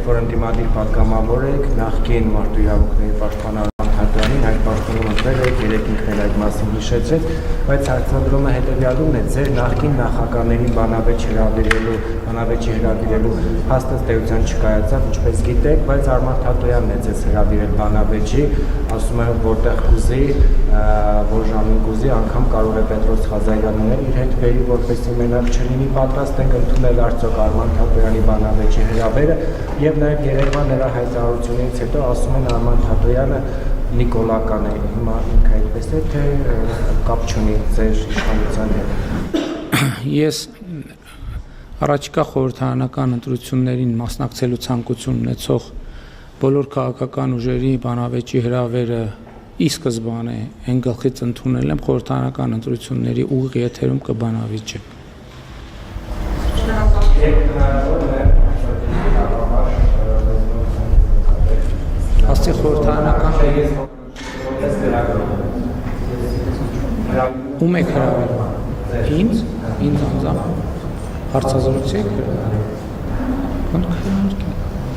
որ ընդդիմադիր պատգամավոր եք, նախկին մարդու իրավունքների պաշտպան Արման Թադյանին այդ պաշտոնում ընտրել եք, երեք ինքն էլ այդ մասին հիշեցրեց, բայց հարցադրումը հետևյալումն է, ձեր նախկին նախագահներին բանավեճի հրավիրելու հաստատ էության չկայացավ, ինչպես գիտեք, բայց Արման Թադյանն է ձեզ հրավիրել բանավեճի, ասում է որտեղ կուզի, որ ժամին կուզի, անգամ կարող է Պետրոս Ղազարյանն իր հետ բերի, որպեսզի մենակ չլինի, պատրաստ ենք ընդունել արդյոք Արման Թադյանի բանավեճի հրավերը, եւ նաեւ երեկվա նրա հայտարարությունից հետո ասում են Արման Թադյանը նիկոլական է, հիմա ինքը այդպես է, թե կապ չունի ձեր իշխանության հետ։ Ես առաջիկա խորհրդարանական ընտրություններին մասնակցելու ցանկություն ունեցող բոլոր քաղաքական ուժերի բանավեճի հրավերը ի սկզբանե այն գլխից ընդունել եմ խորհրդարանական ընտրությունների ուղիղ եթերում կբանավիճի։ Աստի խորհրդարանական ում եք հրավիրում։ Ինձ անձամբ հարցազրույցի եք հրավիրում։